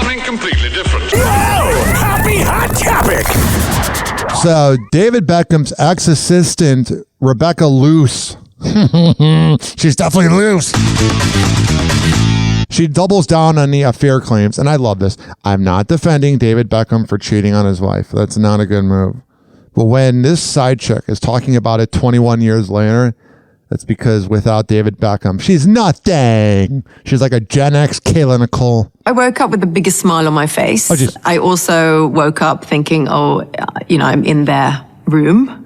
something completely different. Whoa! Happy Hot Topic! So, David Beckham's ex-assistant, Rebecca Loos. She's definitely loose. She doubles down on the affair claims, and I love this. I'm not defending David Beckham for cheating on his wife. That's not a good move. But when this side chick is talking about it 21 years later, that's because without David Beckham, she's nothing. She's like a Gen X Kayla Nicole. I woke up with the biggest smile on my face. Oh, I also woke up thinking, I'm in their room.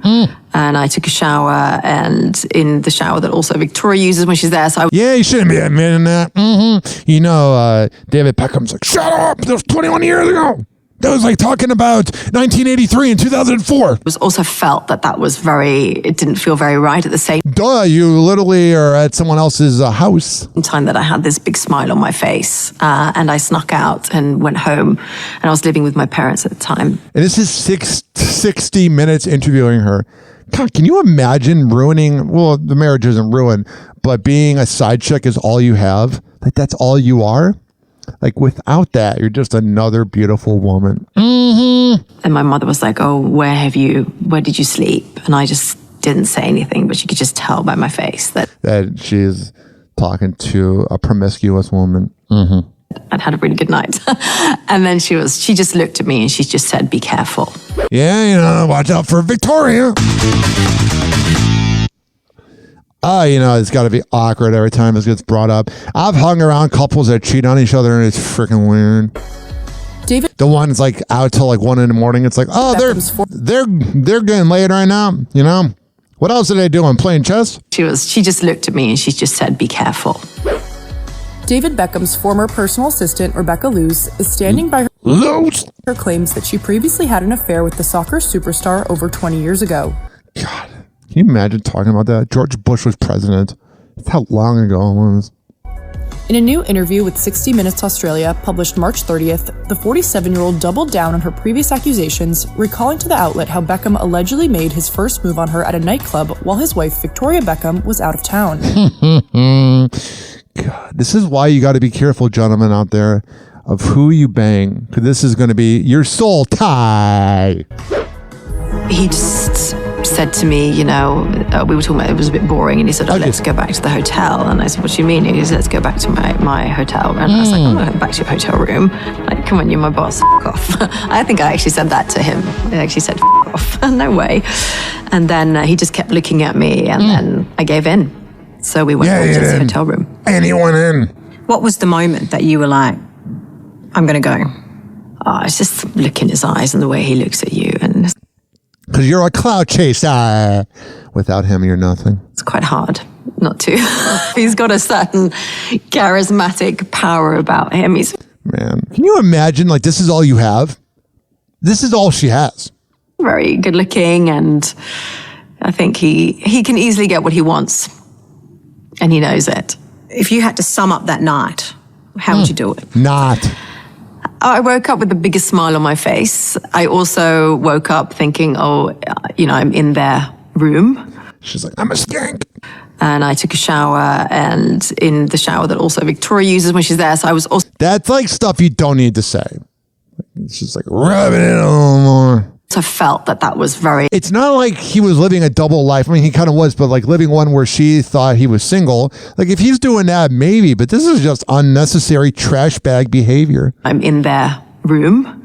And I took a shower, and in the shower that also Victoria uses when she's there. So Yeah, you shouldn't be admitting that. You know, David Beckham's like, shut up. That was 21 years ago. That was like talking about 1983 and 2004. it was also felt that was it didn't feel very right at the same Duh, you literally are at someone else's house. time that I had this big smile on my face. And I snuck out and went home, and I was living with my parents at the time. And this is 60 minutes interviewing her. God, can you imagine the marriage isn't ruined, but being a side chick is all you have? Like, that's all you are? Like, without that, you're just another beautiful woman. And my mother was like, where did you sleep? And I just didn't say anything, but you could just tell by my face that She's talking to a promiscuous woman. I'd had a really good night. And then she just looked at me and she just said, be careful. Yeah, watch out for Victoria. It's got to be awkward every time this gets brought up. I've hung around couples that cheat on each other, and it's freaking weird. David, the one's like out till like 1 a.m. It's like, they're getting laid right now. What else are they doing? Playing chess? She just looked at me and she just said, be careful. David Beckham's former personal assistant, Rebecca Loos, is standing by her claims that she previously had an affair with the soccer superstar over 20 years ago. God, can you imagine talking about that? George Bush was president. That's how long ago it was. In a new interview with 60 Minutes Australia, published March 30th, the 47-year-old doubled down on her previous accusations, recalling to the outlet how Beckham allegedly made his first move on her at a nightclub while his wife, Victoria Beckham, was out of town. God, this is why you got to be careful, gentlemen out there, of who you bang, because this is going to be your soul tie. He just said to me, we were talking about it was a bit boring, and he said, let's go back to the hotel. And I said, what do you mean? And he said, let's go back to my hotel. And I was like, I'm not going back to your hotel room. Like, come on, you're my boss, f*** off. I think I actually said that to him. I actually said, f*** off. No way. And then he just kept looking at me, and then I gave in. So we went back to his hotel room. And he went in. What was the moment that you were like, I'm going to go? It's just look in his eyes and the way he looks at you. And because you're a cloud chaser. Without him, you're nothing. it's quite hard not to. He's got a certain charismatic power about him. Man, can you imagine, like, this is all you have? This is all she has. Very good looking, and I think he can easily get what he wants. And he knows it. If you had to sum up that night, how would you do it? Not. I woke up with the biggest smile on my face. I also woke up thinking, I'm in their room. She's like, I'm a skank. And I took a shower, and in the shower that also Victoria uses when she's there. So I was also... That's like stuff you don't need to say. It's just like, rub it in a little more. I felt that was very... It's not like he was living a double life. I mean, he kind of was, but like living one where she thought he was single. Like, if he's doing that, maybe, but this is just unnecessary trash bag behavior. I'm in their room,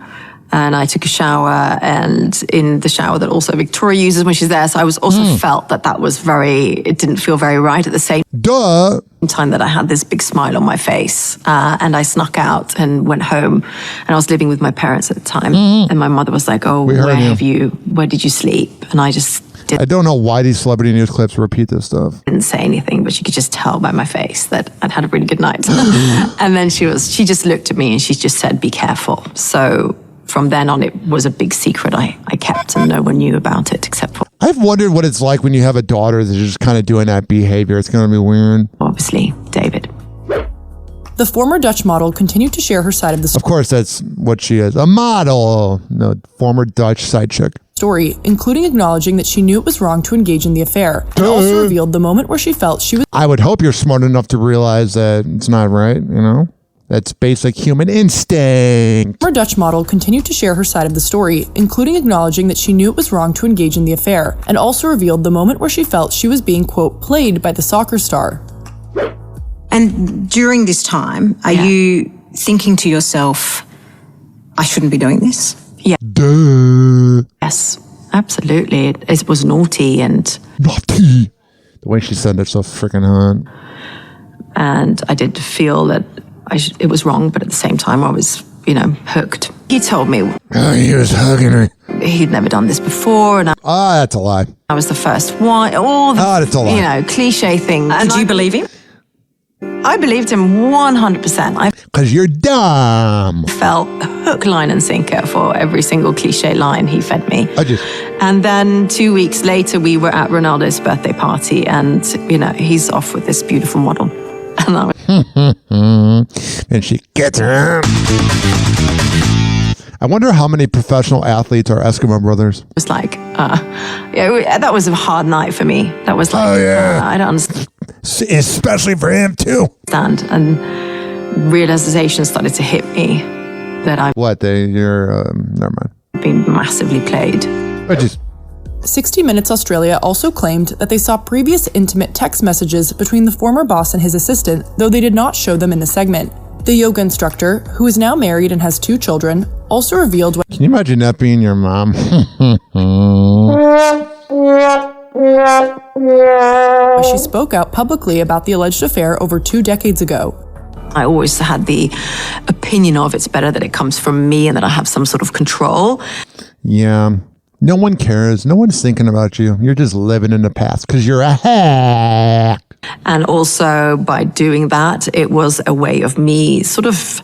and I took a shower, and in the shower that also Victoria uses when she's there. So I was also felt that was it didn't feel very right at the same time that I had this big smile on my face. And I snuck out and went home, and I was living with my parents at the time. And my mother was like, where did you sleep? And I just I don't know why these celebrity news clips repeat this stuff. Didn't say anything, but you could just tell by my face that I'd had a really good night. And then she just looked at me and she just said, be careful. So from then on, it was a big secret I kept, and no one knew about it except for... I've wondered what it's like when you have a daughter that's just kind of doing that behavior. It's going to be weird. Obviously, David. The former Dutch model continued to share her side of the Of course, that's what she is. A model. No, former Dutch side chick. Story, including acknowledging that she knew it was wrong to engage in the affair, and also revealed the moment where she felt she was... I would hope you're smart enough to realize that it's not right, That's basic human instinct. Former Dutch model continued to share her side of the story, including acknowledging that she knew it was wrong to engage in the affair, and also revealed the moment where she felt she was being, quote, played by the soccer star. And during this time, are you thinking to yourself, I shouldn't be doing this? Yeah. Duh. Yes, absolutely. It was naughty and... Naughty. The way she said it so freaking hot. And I did feel that it was wrong, but at the same time I was, hooked. He told me He was hugging her. he'd never done this before, and That's a lie. I was the first one. All the, that's a lie. cliche things. Did you believe him? I believed him 100%. I Because you're dumb. felt hook, line, and sinker for every single cliche line he fed me. And then 2 weeks later, we were at Ronaldo's birthday party, and he's off with this beautiful model, and I was And she gets her. I wonder how many professional athletes are Eskimo brothers. like, that was a hard night for me. That was like, I don't understand. Especially for him, too. And realization started to hit me that I've Never mind. been massively played. 60 Minutes Australia also claimed that they saw previous intimate text messages between the former boss and his assistant, though they did not show them in the segment. The yoga instructor, who is now married and has 2 children, also revealed Can you imagine that being your mom? she spoke out publicly about the alleged affair over 2 decades ago. I always had the opinion of it's better that it comes from me and that I have some sort of control. Yeah. No one cares. No one's thinking about you. You're just living in the past because you're a hack. And also by doing that, it was a way of me sort of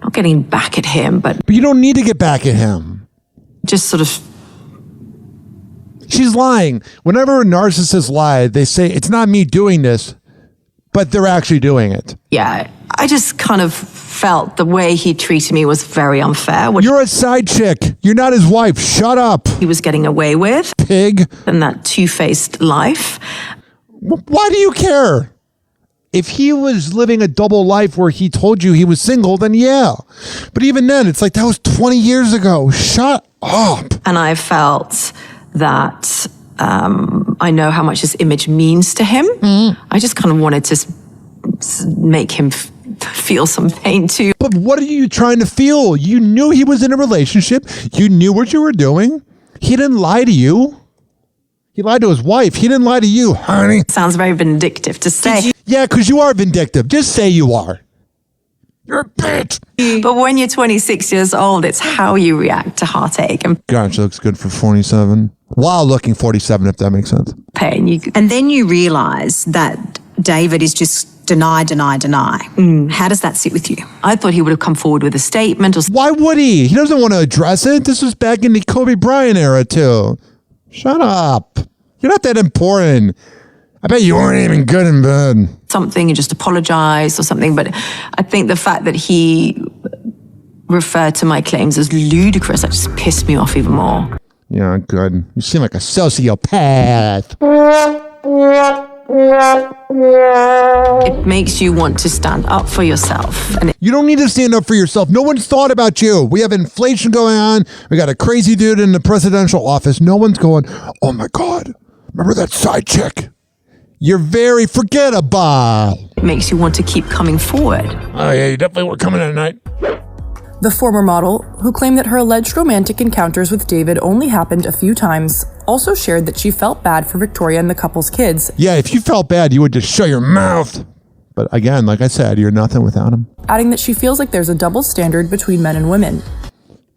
not getting back at him, but But you don't need to get back at him. just sort of She's lying. Whenever a narcissist lies, they say, it's not me doing this, but they're actually doing it. yeah, I just kind of felt the way he treated me was very unfair. What You're a side chick. You're not his wife. Shut up, he was getting away with pig. and that two-faced life. Why do you care? If he was living a double life where he told you he was single, then yeah. But even then, it's like that was 20 years ago. Shut up. And I felt that I know how much this image means to him. I just kind of wanted to make him feel some pain too. But what are you trying to feel? You knew he was in a relationship. You knew what you were doing. He didn't lie to you. He lied to his wife. He didn't lie to you, honey. Sounds very vindictive to say. Yeah, because you are vindictive. Just say you are. You're a bitch. But when you're 26 years old, it's how you react to heartache and God, she looks good for 47. While looking 47, if that makes sense. pain. And then you realise that David is just deny. How does that sit with you? I thought he would have come forward with a statement or Why would he? He doesn't want to address it. This was back in the Kobe Bryant era, too. Shut up. You're not that important. I bet you weren't even good in bed. something and just apologize or something. But I think the fact that he referred to my claims as ludicrous, that just pissed me off even more. Yeah, good. You seem like a sociopath. It makes you want to stand up for yourself. And You don't need to stand up for yourself. No one's thought about you. We have inflation going on. We got a crazy dude in the presidential office. No one's going, oh my God, remember that side chick? You're very forgettable. it makes you want to keep coming forward. Oh yeah, you definitely were coming at night. The former model, who claimed that her alleged romantic encounters with David only happened a few times, also shared that she felt bad for Victoria and the couple's kids, Yeah, if you felt bad, you would just shut your mouth. But again, like I said, you're nothing without him. adding that she feels like there's a double standard between men and women.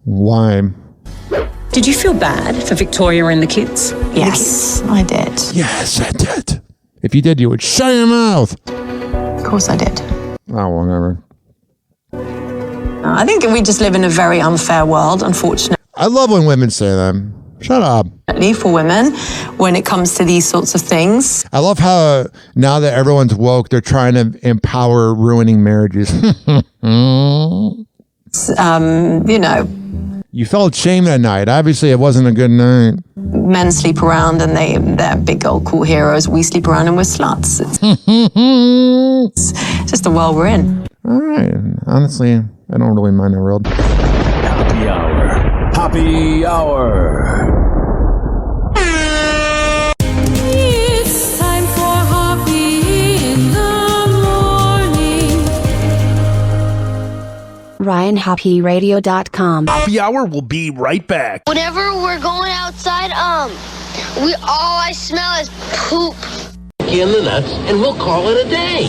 Why? Did you feel bad for Victoria and the kids? Yes, I did. Yes, I did. If you did, you would shut your mouth. Of course I did. Oh, whatever. I think we just live in a very unfair world, unfortunately. I love when women say that. Shut up. For women, when it comes to these sorts of things. I love how now that everyone's woke, they're trying to empower ruining marriages. You know, You felt shame that night. Obviously, it wasn't a good night. Men sleep around and they're big old cool heroes. We sleep around and we're sluts. It's just the world we're in. All right. Honestly, I don't really mind the world. Happy hour. Happy hour. It's time for Hoppe in the morning. RyanHoppyRadio.com. Happy hour will be right back. Whenever we're going outside, all I smell is poop. In the nuts, and we'll call it a day.